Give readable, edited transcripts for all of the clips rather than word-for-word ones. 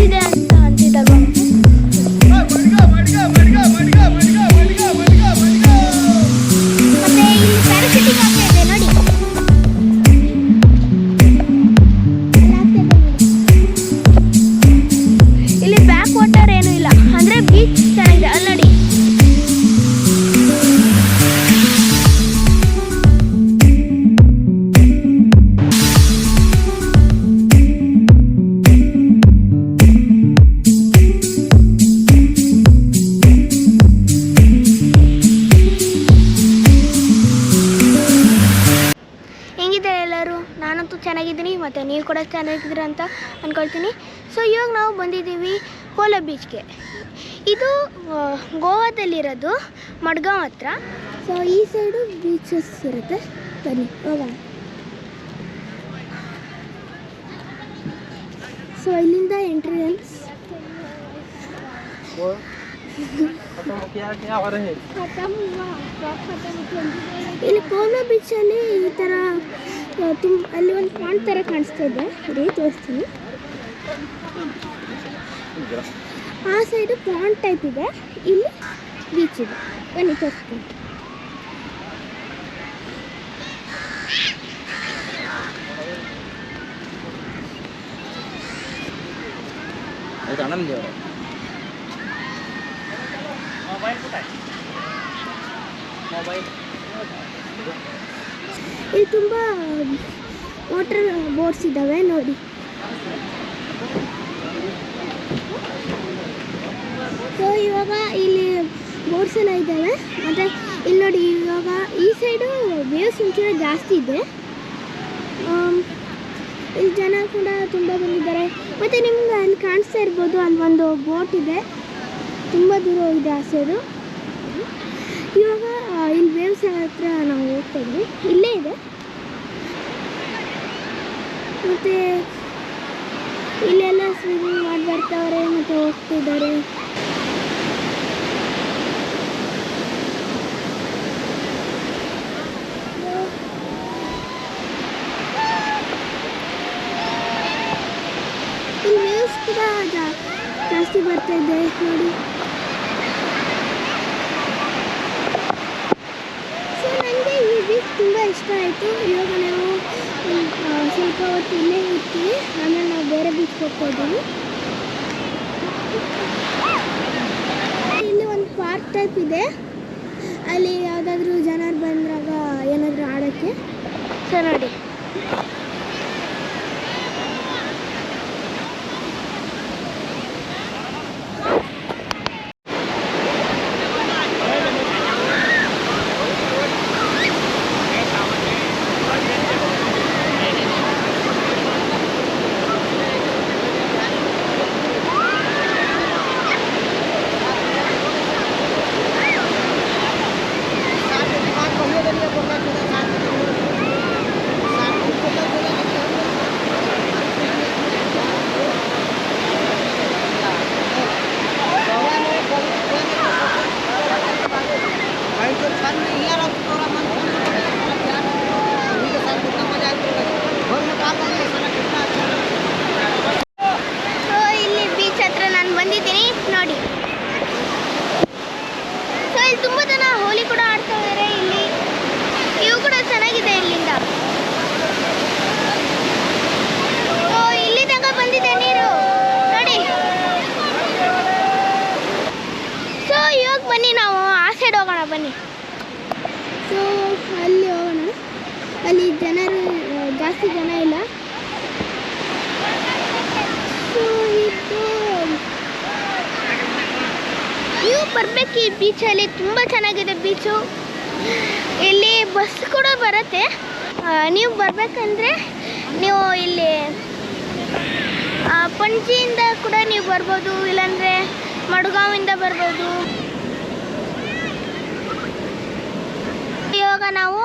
ಇದೆ ಅಂತ ಅಂತಿದ್ದಲ್ವ. ಮತ್ತೆ ಇಲ್ಲಿ ಪ್ಯಾರಾಶೂಟಿಂಗ್ ಆಗ್ತಾ ಇದೆ ನೋಡಿ. ಇಲ್ಲಿ ಬ್ಯಾಕ್ ವಾಟರ್ ಏನೂ ಇಲ್ಲ, ಅಂದರೆ ಬೀಚ್ ಚೆನ್ನಾಗಿದೆ ಅಲ್ಲಿ ನೋಡಿ. ಎಲ್ಲರೂ, ನಾನಂತೂ ಚೆನ್ನಾಗಿದ್ದೀನಿ ಮತ್ತು ನೀವು ಕೂಡ ಚೆನ್ನಾಗಿದ್ದೀರ ಅಂತ ಅಂದ್ಕೊಳ್ತೀನಿ. ಸೊ ಇವಾಗ ನಾವು ಬಂದಿದ್ದೀವಿ ಕೋಲ ಬೀಚ್ಗೆ. ಇದು ಗೋವಾದಲ್ಲಿರೋದು, ಮಡ್ಗಾಂವ್ ಹತ್ರ. ಸೊ ಈ ಸೈಡು ಬೀಚಸ್ ಇರುತ್ತೆ, ಬನ್ನಿ ಹೋಗೋಣ. ಸೊ ಇಲ್ಲಿಂದ ಎಂಟ್ರೆನ್ಸ್. ಇಲ್ಲಿ ಕೋಲ ಬೀಚಲ್ಲಿ ಈ ಥರ ಅಲ್ಲಿ ಒಂದು ಪಾಂಡ್ ಥರ ಕಾಣಿಸ್ತಾ ಇದೆ, ಅದೇ ತೋರಿಸ್ತೀನಿ. ಆ ಸೈಡು ಪಾಂಡ್ ಟೈಪ್ ಇದೆ, ಇಲ್ಲಿ ಬೀಚ್ ಇದೆ, ಬನ್ನಿ ತೋರಿಸ್ತೀನಿ. ಇಲ್ಲಿ ತುಂಬ ವಾಟರ್ ಬೋಟ್ಸ್ ಇದ್ದಾವೆ ನೋಡಿ. ಸೊ ಇವಾಗ ಇಲ್ಲಿ ಬೋಟ್ಸ್ ಎಲ್ಲ ಇದ್ದಾವೆ. ಮತ್ತು ಇಲ್ಲಿ ನೋಡಿ, ಇವಾಗ ಈ ಸೈಡು ವೇವ್ಸ್ ಒಂಚೂರು ಜಾಸ್ತಿ ಇದೆ. ಇಲ್ಲಿ ಜನ ಕೂಡ ತುಂಬ ಬಂದಿದ್ದಾರೆ. ಮತ್ತು ನಿಮ್ಗೆ ಅಲ್ಲಿ ಕಾಣಿಸ್ತಾ ಇರ್ಬೋದು, ಅಲ್ಲಿ ಒಂದು ಬೋಟ್ ಇದೆ, ತುಂಬ ದೂರ ಇದೆ ಆ ಸೈಡು. ಇವಾಗ ಇಲ್ಲಿ ವೇವ್ಸ್ ಹತ್ರ ನಾವು ಹೋಗ್ತಾ ಇದ್ವಿ, ಇಲ್ಲೇ ಇದೆ. ಮತ್ತು ಇಲ್ಲೆಲ್ಲ ಸ್ವಿಮ್ಮಿಂಗ್ ಮಾಡಿ ಬರ್ತಾವ್ರೆ ಮತ್ತು ಹೋಗ್ತಿದ್ದಾರೆ. ಇಲ್ಲಿ ವೇವ್ಸ್ ಕೂಡ ಜಾಸ್ತಿ ಬರ್ತಾ ಇದೆ ನೋಡಿ. ತುಂಬ ಇಷ್ಟ ಆಯಿತು. ಇವಾಗ ನಾವು ಸ್ವಲ್ಪ ಹೊತ್ತು ಇಲ್ಲೇ ಇರ್ತೀವಿ, ಆಮೇಲೆ ನಾವು ಬೇರೆ ಬೀಚ್ಗೆ ಹೋಗ್ತಾ ಇದ್ದೀವಿ. ಇಲ್ಲಿ ಒಂದು ಪಾರ್ಕ್ ಟೈಪ್ ಇದೆ, ಅಲ್ಲಿ ಯಾವುದಾದ್ರೂ ಜನರು ಬಂದಾಗ ಏನಾದರೂ ಆಡೋಕ್ಕೆ. ಸೊ ನೋಡಿ, ಇಲ್ಲಿ ಬೀಚ್ ಹತ್ರ ನಾನು ಬಂದಿದ್ದೀನಿ ನೋಡಿ. ಸೊ ಇಲ್ಲಿ ತುಂಬ ಜನ ಹೋಲಿ ಕೂಡ ಆಡ್ತಾ ಇದ್ದಾರೆ. ಇಲ್ಲಿ ಇವು ಕೂಡ ಚೆನ್ನಾಗಿದೆ ಇಲ್ಲಿಂದ. ಸೊ ಇಲ್ಲಿ ತನಕ ಬಂದಿದೆ ನೀರು ನೋಡಿ. ಸೊ ಇವಾಗ ಬನ್ನಿ ನಾವು ಆ ಸೈಡ್ ಹೋಗೋಣ, ಬನ್ನಿ. ಸೊ ಅಲ್ಲಿ ಹೋಗೋಣ, ಅಲ್ಲಿ ಜನರು ಜಾಸ್ತಿ ಜನ ಇಲ್ಲ. ಸೊ ಇದು ನೀವು ಬರಬೇಕು ಈ ಬೀಚಲ್ಲಿ, ತುಂಬ ಚೆನ್ನಾಗಿದೆ ಬೀಚು. ಇಲ್ಲಿ ಬಸ್ ಕೂಡ ಬರುತ್ತೆ. ನೀವು ಬರಬೇಕಂದ್ರೆ ನೀವು ಇಲ್ಲಿ ಪಣಜಿಯಿಂದ ಕೂಡ ನೀವು ಬರ್ಬೋದು, ಇಲ್ಲಾಂದರೆ ಮಡ್ಗಾಂವಿಂದ ಬರ್ಬೋದು. ಇವಾಗ ನಾವು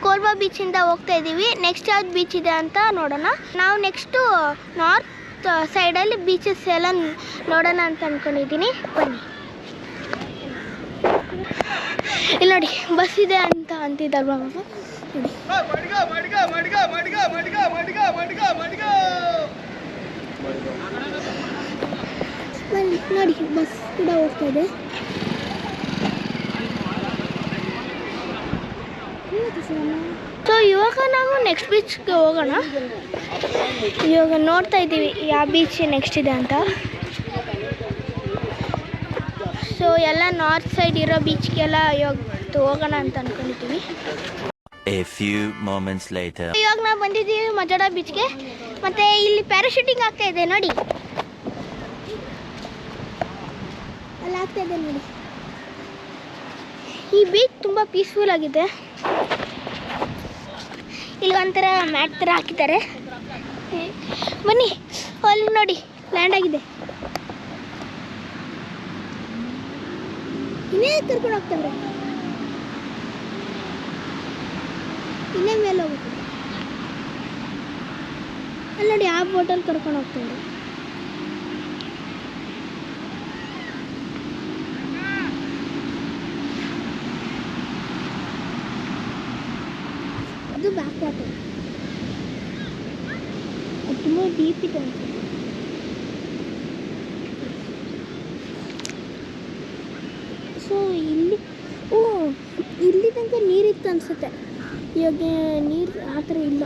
ಕೋಲ್ವಾ ಬೀಚಿಂದ ಹೋಗ್ತಾ ಇದ್ದೀವಿ. ನೆಕ್ಸ್ಟ್ ಯಾವ್ದು ಬೀಚ್ ಇದೆ ಅಂತ ನೋಡೋಣ. ನಾವು ನೆಕ್ಸ್ಟು ನಾರ್ತ್ ಸೈಡಲ್ಲಿ ಬೀಚಸ್ ಎಲ್ಲ ನೋಡೋಣ ಅಂತ ಅಂದ್ಕೊಂಡಿದ್ದೀನಿ, ಬನ್ನಿ. ಇಲ್ಲಿ ನೋಡಿ, ಬಸ್ ಇದೆ ಅಂತ ಅಂತಿದ್ದಲ್ವ ನೋಡಿ. ನೋಡಿ ಬಸ್ ಕೂಡ ಹೋಗ್ತಾ ಇದೆ. ಸೊ ಇವಾಗ ನಾವು ನೆಕ್ಸ್ಟ್ ಬೀಚ್ಗೆ ಹೋಗೋಣ. ಇವಾಗ ನೋಡ್ತಾ ಇದ್ದೀವಿ ಯಾವ ಬೀಚ್ ನೆಕ್ಸ್ಟ್ ಇದೆ ಅಂತ. ಸೊ ಎಲ್ಲ ನಾರ್ತ್ ಸೈಡ್ ಇರೋ ಬೀಚ್ಗೆಲ್ಲ ಇವಾಗ ಹೋಗೋಣ ಅಂತ ಅಂದ್ಕೊಂಡಿದ್ದೀವಿ. A few moments later. ಇವಾಗ ನಾವು ಬಂದಿದ್ದೀವಿ ಮಜಾಡ ಬೀಚ್ಗೆ. ಮತ್ತು ಇಲ್ಲಿ ಪ್ಯಾರಾಶೂಟಿಂಗ್ ಆಗ್ತಾ ಇದೆ ನೋಡಿ, ಅಲ್ಲಿ ಆಗ್ತಾ ಇದೆ ನೋಡಿ. ಈ ಬೀಚ್ ತುಂಬ ಪೀಸ್ಫುಲ್ ಆಗಿದೆ. ಇಲ್ಲಿ ಒಂಥರ ಮ್ಯಾಟ್ ಥರ ಹಾಕಿದ್ದಾರೆ. ಬನ್ನಿ, ಅಲ್ಲಿ ನೋಡಿ ಲ್ಯಾಂಡ್ ಆಗಿದೆ. ಇನ್ನೇ ಕರ್ಕೊಂಡು ಹೋಗ್ತಾರೆ, ಇನ್ನೇ ಮೇಲೆ ಹೋಗ್ತಾರೆ. ಅಲ್ಲಿ ನೋಡಿ ಆ ಬೋಟಲ್ಲಿ ಕರ್ಕೊಂಡು ಹೋಗ್ತಾರೆ. ಅದು ಬ್ಯಾಕ್ ವಾಟರ್, ಅದು ತುಂಬ ಡೀಪ್ ಇದೆ ಅಂತ. ಸೊ ಇಲ್ಲಿ ತನಕ ನೀರಿತ್ತು ಅನಿಸುತ್ತೆ. ಇವಾಗ ನೀರು ಆ ಥರ ಇಲ್ಲ.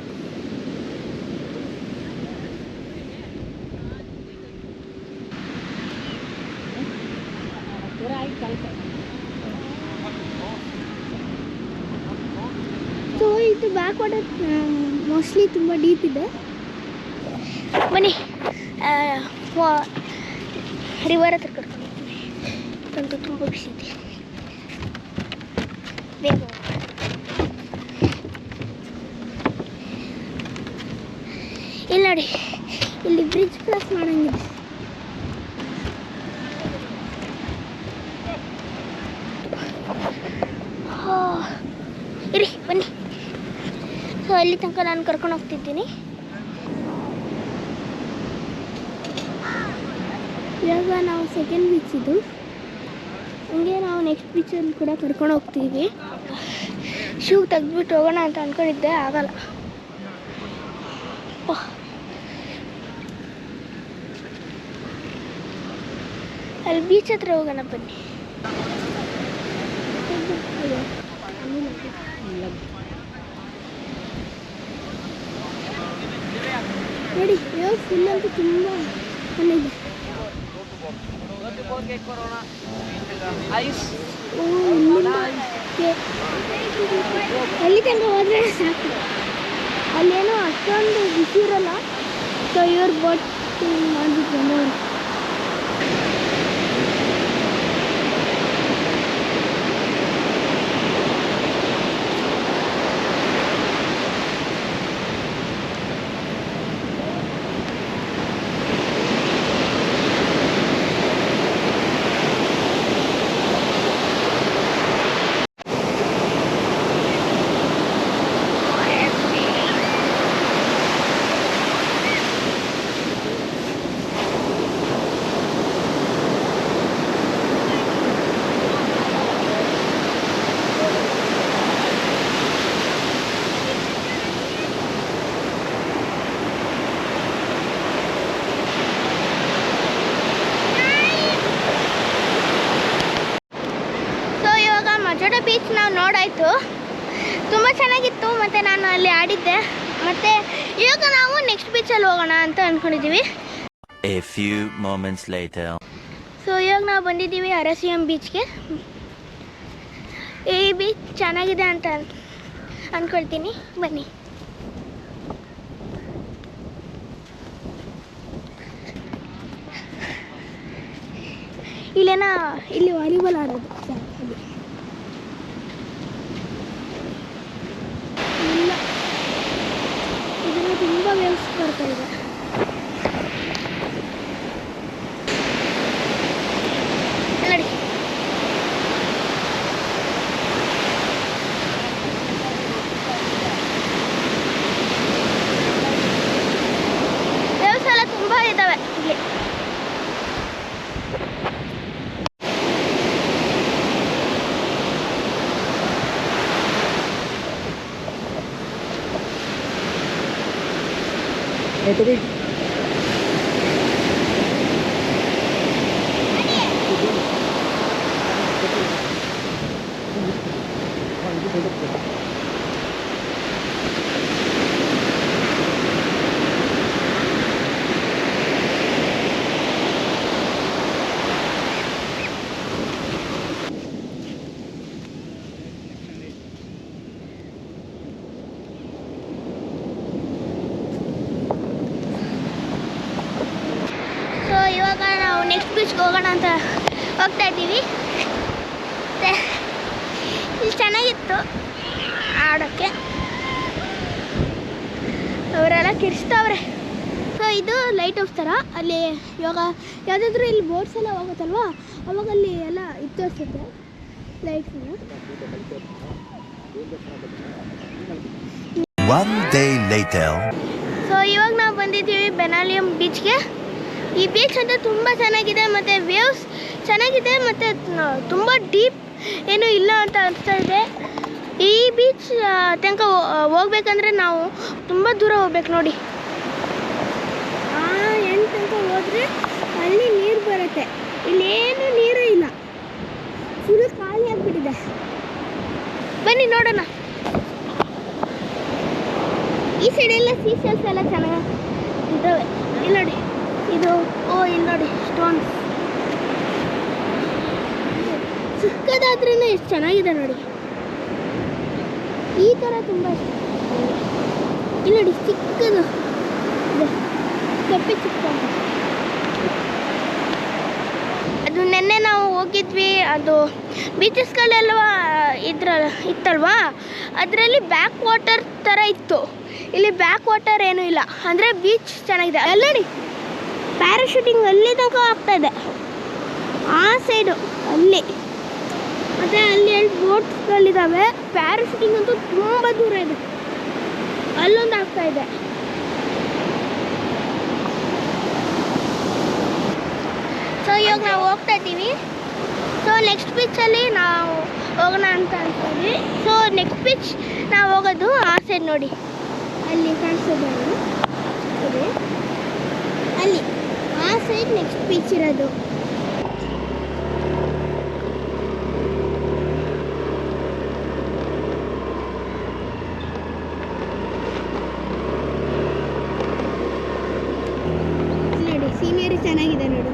ಸೊ ಇದು ಬ್ಯಾಕ್ ವಾಟರ್ ಮೋಸ್ಟ್ಲಿ ತುಂಬ ಡೀಪ್ ಇದೆ. ಬನ್ನಿ ರಿವರ್ ಹತ್ರ ಕರ್ಕೊಂಡು ಹೋಗ್ತೀನಿ. ಅಂತೂ ತುಂಬ ಬಿಸಿದೆ. ಬೇಗ ಇಲ್ಲಿ ನೋಡಿ, ಇಲ್ಲಿ ಬ್ರಿಡ್ಜ್ ಕ್ರಾಸ್ ಮಾಡಂಗಿದೆ. ಇರಿ ಬನ್ನಿ. ಸೊ ಅಲ್ಲಿ ತನಕ ನಾನು ಕರ್ಕೊಂಡು ಹೋಗ್ತಿದ್ದೀನಿ. ಇವಾಗ ನಾವು ಸೆಕೆಂಡ್ ಬೀಚ್ ಇದು. ಹಂಗೆ ನಾವು ನೆಕ್ಸ್ಟ್ ಬೀಚಲ್ಲಿ ಕೂಡ ಕರ್ಕೊಂಡು ಹೋಗ್ತೀವಿ. ಶೂ ತೆಗೆದ್ಬಿಟ್ಟು ಹೋಗೋಣ ಅಂತ ಅಂದ್ಕೊಂಡಿದ್ದೆ, ಆಗಲ್ಲ. ಅಲ್ಲಿ ಬೀಚ್ ಹತ್ರ ಹೋಗೋಣ ಬನ್ನಿ. ನೋಡಿ ಇವಾಗ ಫುಲ್ ಅಂತೂ ತುಂಬ ಚೆನ್ನಾಗಿದೆ. ಅಲ್ಲಿ ತನಕ ಹೋದ್ರೆ ಸಾಕು. ಅಲ್ಲೇನೋ ಅಷ್ಟೊಂದು ಬಿಸಿ ಇರಲ್ಲ. ಸೊ ಇವ್ರ ಬೋಟ್ ಮಾಡಿಬಿಟ್ಟು ನೋಡಿ. ಮಜಾಡ ಬೀಚ್ ನಾವು ನೋಡಾಯಿತು, ತುಂಬ ಚೆನ್ನಾಗಿತ್ತು. ಮತ್ತು ನಾನು ಅಲ್ಲಿ ಆಡಿದ್ದೆ. ಮತ್ತು ಇವಾಗ ನಾವು ನೆಕ್ಸ್ಟ್ ಬೀಚಲ್ಲಿ ಹೋಗೋಣ ಅಂತ ಅಂದ್ಕೊಂಡಿದ್ದೀವಿ. A few moments later. So ಇವಾಗ ನಾವು ಬಂದಿದ್ದೀವಿ ಅರಸಿಯಂ ಬೀಚ್ಗೆ. ಈ ಬೀಚ್ ಚೆನ್ನಾಗಿದೆ ಅಂತ ಅಂದ್ಕೊಳ್ತೀನಿ. ಬನ್ನಿ. ಇಲ್ಲಿ ವಾಲಿಬಾಲ್ ಆಡೋದು ಇಲ್ಲ, ಇದನ್ನು ತುಂಬ ವೇವ್ಸ್ ಬರ್ತಾ ಇದೆ. ನೋಡಿ ವೇವ್ಸ್ ಎಲ್ಲ ತುಂಬ ಇದ್ದಾವೆ ಇಲ್ಲಿ. ನೆಕ್ಸ್ಟ್ ಬೀಚ್ಗೆ ಹೋಗೋಣ ಅಂತ ಹೋಗ್ತಾ ಇದ್ದೀವಿ. ಇಲ್ಲಿ ಚೆನ್ನಾಗಿತ್ತು ಆಡೋಕ್ಕೆ, ಅವರೆಲ್ಲ ಕಿರಿಸ್ತವ್ರೆ. ಸೊ ಇದು ಲೈಟ್ ಹೌಸ್ ಥರ. ಅಲ್ಲಿ ಇವಾಗ ಯಾವುದಾದ್ರೂ ಇಲ್ಲಿ ಬೋಟ್ಸ್ ಎಲ್ಲ ಹೋಗುತ್ತಲ್ವ, ಅವಾಗ ಅಲ್ಲಿ ಎಲ್ಲ ಇತ್ತು ಅನಿಸುತ್ತೆ ಲೈಟ್ಸ್ನ. One day later. ಸೊ ಇವಾಗ ನಾವು ಬಂದಿದ್ದೀವಿ ಬೆನಾಲಿಯಂ ಬೀಚ್ಗೆ. ಈ ಬೀಚ್ ಅಂತ ತುಂಬ ಚೆನ್ನಾಗಿದೆ, ಮತ್ತು ವೇವ್ಸ್ ಚೆನ್ನಾಗಿದೆ, ಮತ್ತು ತುಂಬ ಡೀಪ್ ಏನೂ ಇಲ್ಲ ಅಂತ ಅನಿಸ್ತಾ ಇದೆ. ಈ ಬೀಚ್ ತನಕ ಹೋಗ್ಬೇಕಂದ್ರೆ ನಾವು ತುಂಬ ದೂರ ಹೋಗ್ಬೇಕು ನೋಡಿ. ಆ ಎಂಡ್ ತನಕ ಹೋದರೆ ಅಲ್ಲಿ ನೀರು ಬರುತ್ತೆ. ಇಲ್ಲೇನು ನೀರು ಇಲ್ಲ, ಫುಲ್ ಖಾಲಿ ಆಗಿಬಿಟ್ಟಿದೆ. ಬನ್ನಿ ನೋಡೋಣ. ಈ ಸೈಡೆಲ್ಲ ಸೀಸೆಲ್ಸ್ ಎಲ್ಲ ಚೆನ್ನಾಗಿ ಇದ್ದಾವೆ. ಇಲ್ಲಿ ನೋಡಿ ಇದು, ಇಲ್ಲಿ ನೋಡಿ ಸ್ಟೋನ್ಸ್ ಚಿಕ್ಕದಾದ್ರೂ ಎಷ್ಟು ಚೆನ್ನಾಗಿದೆ ನೋಡಿ. ಈ ಥರ ತುಂಬ ಇಷ್ಟ. ಇಲ್ಲಿ ನೋಡಿ ಚಿಕ್ಕದು ಇದೆ, ಕಪ್ಪೆ ಚಿಕ್ಕ. ಅದು ನೆನ್ನೆ ನಾವು ಹೋಗಿದ್ವಿ, ಅದು ಬೀಚಸ್ಗಳೆಲ್ಲ ಇತ್ತಲ್ವಾ, ಅದರಲ್ಲಿ ಬ್ಯಾಕ್ ವಾಟರ್ ಥರ ಇತ್ತು. ಇಲ್ಲಿ ಬ್ಯಾಕ್ ವಾಟರ್ ಏನೂ ಇಲ್ಲ, ಅಂದರೆ ಬೀಚ್ ಚೆನ್ನಾಗಿದೆ. ಅಲ್ಲಿ ನೋಡಿ ಪ್ಯಾರಾಶೂಟಿಂಗ್ ಅಲ್ಲಿ ತನಕ ಆಗ್ತಾ ಇದೆ, ಆ ಸೈಡು ಅಲ್ಲಿ. ಮತ್ತು ಅಲ್ಲಿ 2 ಬೋಟ್ಸ್ಗಳಿದ್ದಾವೆ. ಪ್ಯಾರಾಶೂಟಿಂಗ್ ಅಂತೂ ತುಂಬ ದೂರ ಇದೆ, ಅಲ್ಲೊಂದು ಆಗ್ತಾ ಇದೆ. ಸೊ ಇವಾಗ ನಾವು ಹೋಗ್ತಾ ಇದ್ದೀವಿ. ಸೊ ನೆಕ್ಸ್ಟ್ ಬೀಚಲ್ಲಿ ನಾವು ಹೋಗೋಣ ಅಂತ ಅಂದ್ಕೊಂಡ್ವಿ. ಸೊ ನೆಕ್ಸ್ಟ್ ಬೀಚ್ ನಾವು ಹೋಗೋದು ಆ ಸೈಡ್ ನೋಡಿ, ಅಲ್ಲಿ ಕಾಣಿಸೋದು ಅಲ್ಲಿ, ಆ ಸೈಡ್ ನೆಕ್ಸ್ಟ್ ಬೀಚ್ ಇರೋದು. ನೋಡಿ ಸೀನಿಯರ್ ಚೆನ್ನಾಗಿದೆ ನೋಡಿ.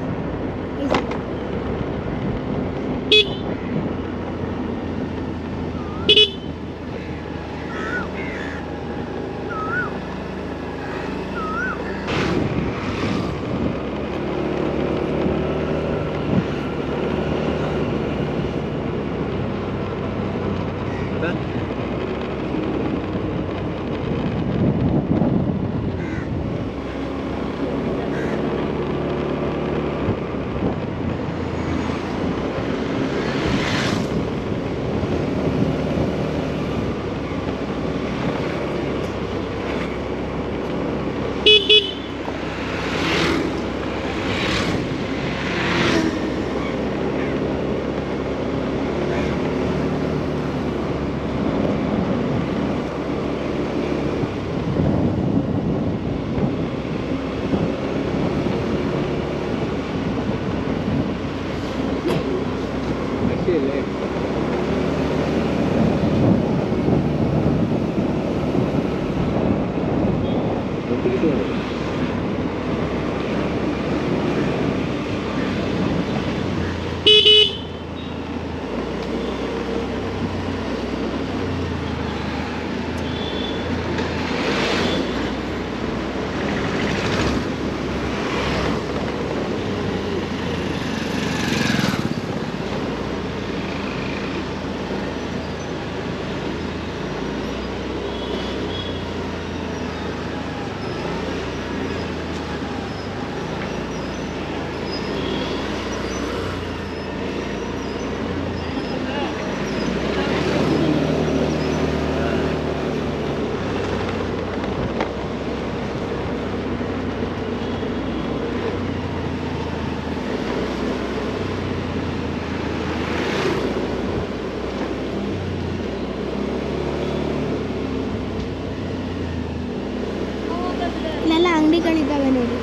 ಇಲ್ಲೆಲ್ಲ ಅಂಗಡಿಗಳಿದ್ದಾವೆ ನೋಡಿ.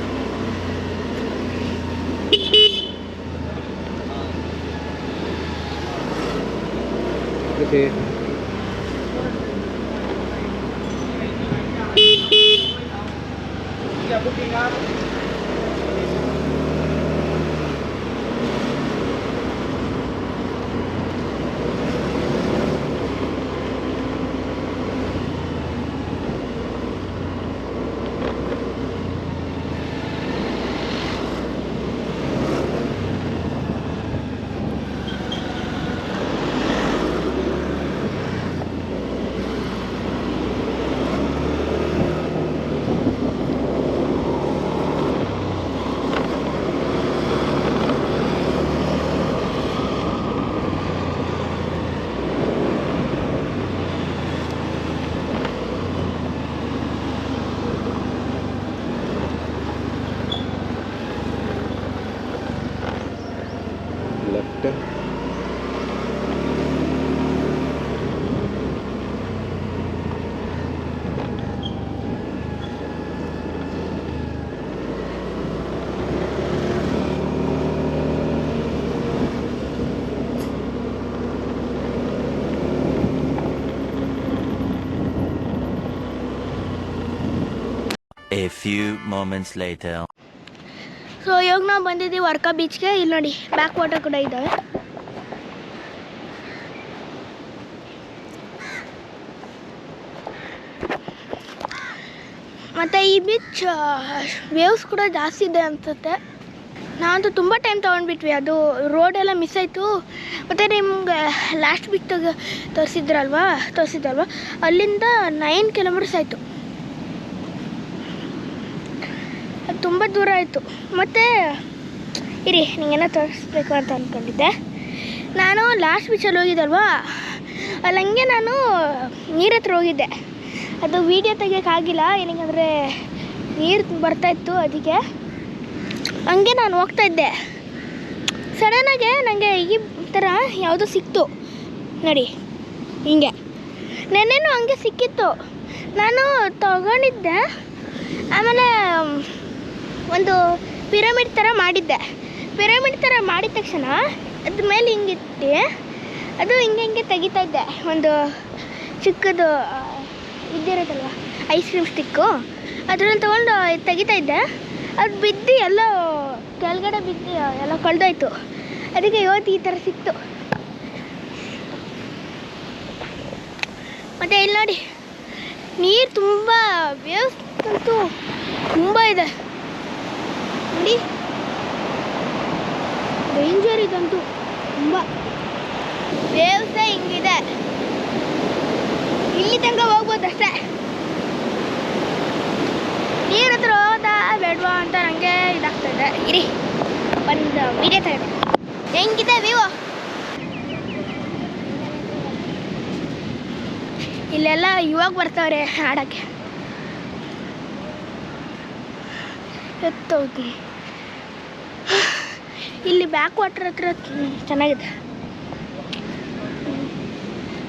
ಆಗುತ್ತೆ. A few moments later. So ಇವಾಗ ನಾವು ಬಂದಿದ್ದೀವಿ ವರ್ಕಾ ಬೀಚ್ಗೆ. ಇಲ್ಲಿ ನೋಡಿ ಬ್ಯಾಕ್ ವಾಟರ್ ಕೂಡ ಇದ್ದಾವೆ. ಮತ್ತು ಈ ಬೀಚ್ ವೇವ್ಸ್ ಕೂಡ ಜಾಸ್ತಿ ಇದೆ ಅನ್ಸುತ್ತೆ. ನಾವಂತೂ ತುಂಬ ಟೈಮ್ ತೊಗೊಂಡ್ಬಿಟ್ವಿ, ಅದು ರೋಡೆಲ್ಲ ಮಿಸ್ ಆಯಿತು. ಮತ್ತು ನಿಮ್ಗೆ ಲಾಸ್ಟ್ ಬೀಚ್ ತೋರಿಸಿದ್ರಲ್ವ ಅಲ್ಲಿಂದ 9 ಕಿಲೋಮೀಟರ್ಸ್ ಆಯಿತು. ಅದು ತುಂಬ ದೂರ ಆಯಿತು. ಮತ್ತು ಇರಿ ನಿಂಗೇನೋ ತೋರಿಸ್ಬೇಕು ಅಂತ ಅಂದ್ಕೊಂಡಿದ್ದೆ. ನಾನು ಲಾಸ್ಟ್ ಬೀಚಲ್ಲಿ ಹೋಗಿದ್ದಲ್ವಾ, ಅಲ್ಲಿ ಹಂಗೆ ನಾನು ನೀರ ಹತ್ರ ಹೋಗಿದ್ದೆ. ಅದು ವೀಡಿಯೋ ತೆಗಿಯೋಕ್ಕಾಗಿಲ್ಲ, ಏನಂದರೆ ನೀರು ಬರ್ತಾಯಿತ್ತು. ಅದಕ್ಕೆ ಹಂಗೆ ನಾನು ಹೋಗ್ತಾಯಿದ್ದೆ. ಸಡನ್ನಾಗೆ ನನಗೆ ಈ ಥರ ಯಾವುದೋ ಸಿಕ್ತು ನೋಡಿ, ಹಿಂಗೆ ನೆನ್ನೆನೂ ಹಂಗೆ ಸಿಕ್ಕಿತ್ತು. ನಾನು ತಗೊಂಡಿದ್ದೆ. ಆಮೇಲೆ ಒಂದು ಪಿರಮಿಡ್ ಥರ ಮಾಡಿದ್ದೆ. ಪಿರಮಿಡ್ ಥರ ಮಾಡಿದ ತಕ್ಷಣ ಅದ್ರ ಮೇಲೆ ಹಿಂಗಿಟ್ಟು ಅದು ಹಿಂಗೆ ತೆಗಿತಾ ಇದ್ದೆ. ಒಂದು ಚಿಕ್ಕದು ಇದ್ದಿರೋದಲ್ವ ಐಸ್ ಕ್ರೀಮ್ ಸ್ಟಿಕ್ಕು, ಅದನ್ನು ತೊಗೊಂಡು ತೆಗಿತಾ ಇದ್ದೆ. ಅದು ಬಿದ್ದು ಎಲ್ಲ ಕೆಳಗಡೆ ಬಿದ್ದು ಎಲ್ಲ ಕಳೆದೋಯ್ತು. ಅದಕ್ಕೆ ಇವತ್ತು ಈ ಥರ ಸಿಕ್ತು. ಮತ್ತು ಇಲ್ಲಿ ನೋಡಿ ನೀರು ತುಂಬ ವೇವ್ಸ್ ಅಂತೂ ತುಂಬ ಇದೆ ನೋಡಿ, ಡೇಂಜರ್ ಇದಂತೂ ತುಂಬ. ವೇವ್ಸೇ ಹಿಂಗಿದೆ, ಇಲ್ಲಿ ತನಕ ಹೋಗ್ಬೋದು ಅಷ್ಟೇ. ನೀರ ಹತ್ರ ಹೋದ ಬೇಡವಾ ಅಂತ ನನಗೆ ಇದಾಗ್ತದೆ. ಇರಿ ಒಂದು ವಿಡಿಯೋ ತಗೊಂಡೆ. ಹೆಂಗಿದೆ ವ್ಯೂ? ಇಲ್ಲೆಲ್ಲ ಇವಾಗ ಬರ್ತಾವ್ರೆ ಆಡೋಕ್ಕೆ. ಎತ್ತೋಗಿ ಇಲ್ಲಿ ಬ್ಯಾಕ್ ವಾಟರ್ ಹತ್ರ ಚೆನ್ನಾಗಿದೆ.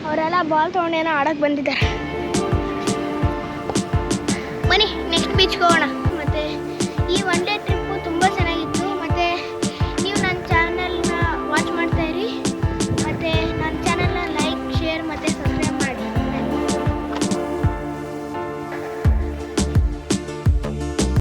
ಅವರೆಲ್ಲ ಬಾಲ್ ತೊಗೊಂಡೇನೋ ಆಡೋಕ್ಕೆ ಬಂದಿದ್ದಾರೆ. ಬನ್ನಿ ನೆಕ್ಸ್ಟ್ ಬೀಚ್ಗೆ ಹೋಗೋಣ.